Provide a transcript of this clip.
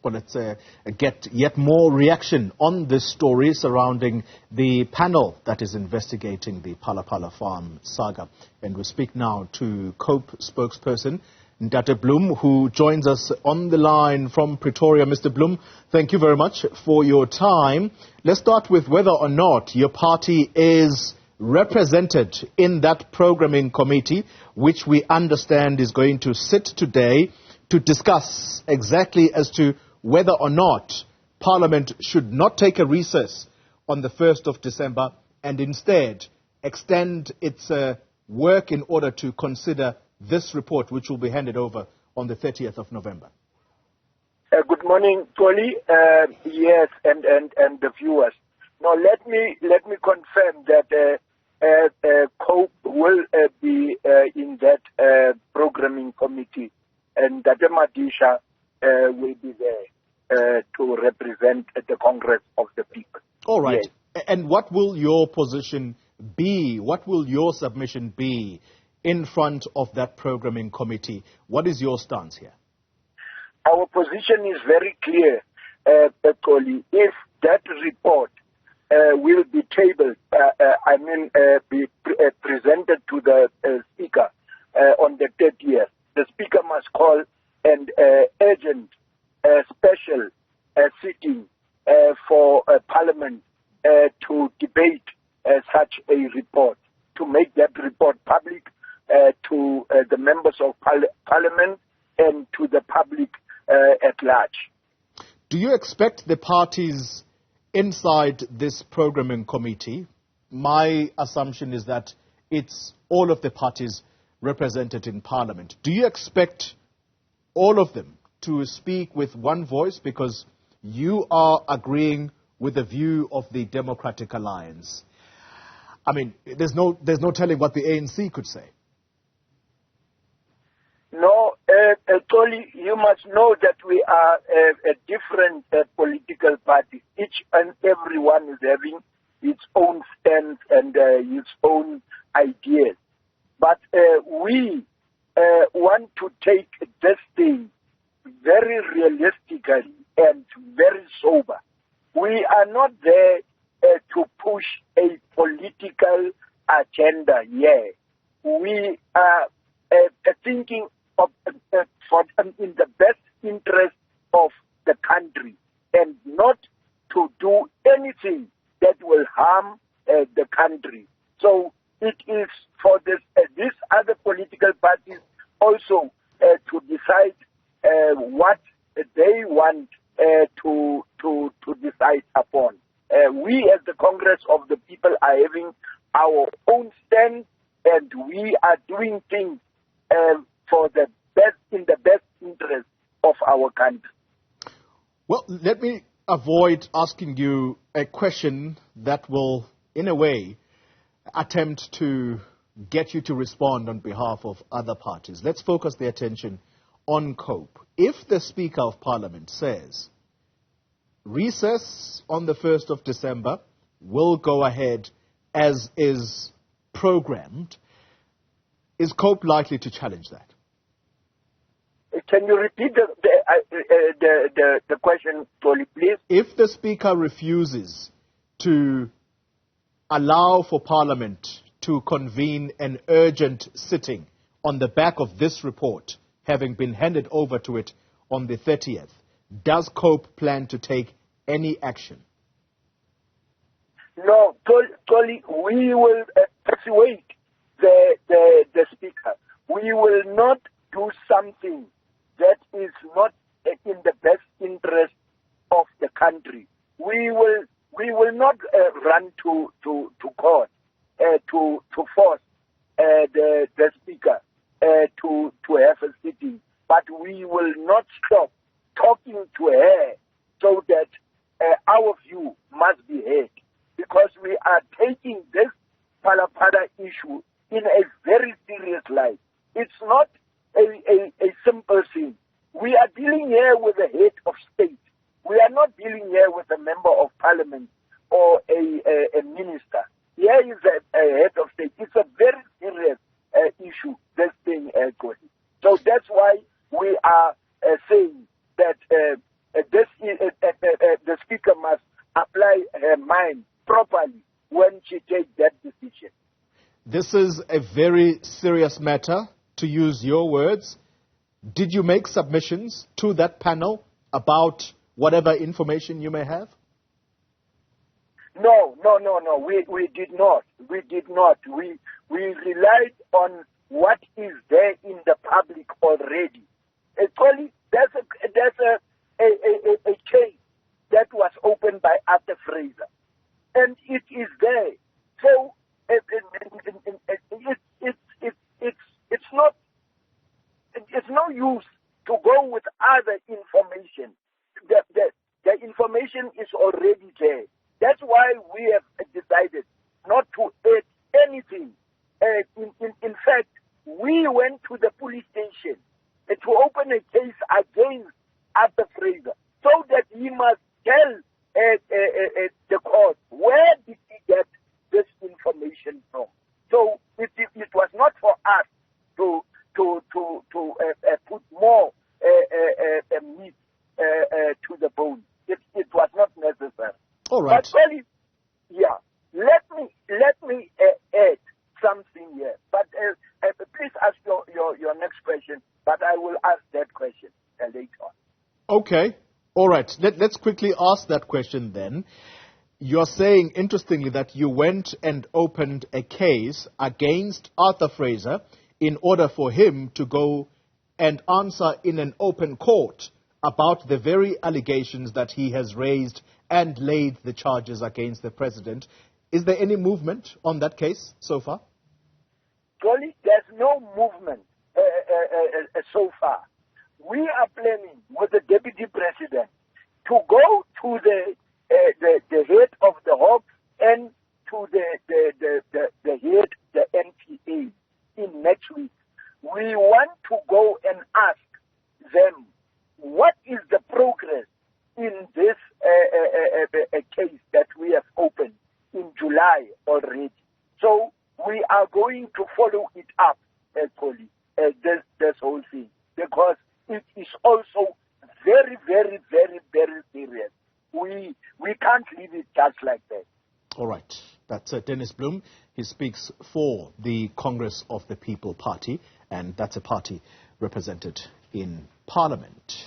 Well, let's get yet more reaction on this story surrounding the panel that is investigating the Phala Phala farm saga. And we speak now to COPE spokesperson Dennis Boem, who joins us on the line from Pretoria. Mr. Boem, thank you very much for your time. Let's start with whether or not your party is represented in that programming committee, which we understand is going to sit today to discuss exactly as to whether or not Parliament should not take a recess on the 1st of December and instead extend its work in order to consider this report, which will be handed over on the 30th of November. Good morning, Toli. Yes, and the viewers. Now, let me confirm that COPE will be in that programming committee, and that Madisha will be there to represent the Congress of the People. All right. Yes. And what will your position be? What will your submission be in front of that programming committee? What is your stance here? Our position is very clear, Toli. If that report will be tabled, be presented to the Speaker on the 30th, the Speaker must call an urgent special sitting for Parliament to debate such a report, to make that report public to the members of Parliament and to the public at large. Do you expect the parties inside this programming committee? My assumption is that it's all of the parties represented in Parliament. Do you expect all of them to speak with one voice because you are agreeing with the view of the Democratic Alliance? I mean, there's no telling what the ANC could say. No, Toli, you must know that we are a different political party. Each and every one is having its own stance and its own ideas. But we want to take this thing very realistically and very sober. We are not there to push a political agenda here. We are thinking of in the best interest of the country and not to do anything that will harm the country. So it is for these other political parties also to decide what they want to decide upon. We as the Congress of the People are having our own stand, and we are doing things for the best, in the best interest of our country. Well, let me avoid asking you a question that will, in a way, attempt to get you to respond on behalf of other parties. Let's focus the attention on COPE. If the Speaker of Parliament says recess on the 1st of December will go ahead as is programmed, is COPE likely to challenge that? Can you repeat the question, Toli, please? If the Speaker refuses to allow for Parliament to convene an urgent sitting on the back of this report, having been handed over to it on the 30th, does COPE plan to take any action? No, Toli, we will persuade the Speaker. We will not do something that is not in the best interest of the country. We will not run to court to force the Speaker to have a sitting, but we will not stop talking to her so that our view must be heard, because we are taking this Phala Phala issue in a very serious light. It's not a simple thing. We are dealing here with a head of state. We are not dealing here with a member of parliament or a minister. Here is a head of state. It's a very serious issue, this thing, Cody. So that's why we are saying that this the Speaker must apply her mind properly when she takes that decision. This is a very serious matter, to use your words. Did you make submissions to that panel about whatever information you may have? No. We did not. We did not. We relied on what is there in the public already. Actually, there's a case that was opened by Arthur Fraser, and it is there. So it's no use to go with other information. The information is already there. That's why we have decided not to add anything. In fact, we went to the police station to open a case against Arthur Fraser so that he must tell the court where did he get this information from. So it was not for us to put more meat to the bone. It was not necessary. All right. But really, yeah. Let me add something here. But please ask your next question. But I will ask that question later on. Okay. All right. Let's quickly ask that question then. You're saying, interestingly, that you went and opened a case against Arthur Fraser in order for him to go and answer in an open court about the very allegations that he has raised and laid the charges against the president. Is there any movement on that case so far? Surely, there's no movement so far. We are planning with the deputy president to go to the head of the Hawks and to the head, the NPA, in next week. We want to go and ask them what is the progress in this case that we have opened in July already. So we are going to follow it up, actually, this whole thing, because it is also very, very, very, very serious. We can't leave it just like that. All right. That's Dennis Boem. He speaks for the Congress of the People Party, and that's a party represented in Parliament.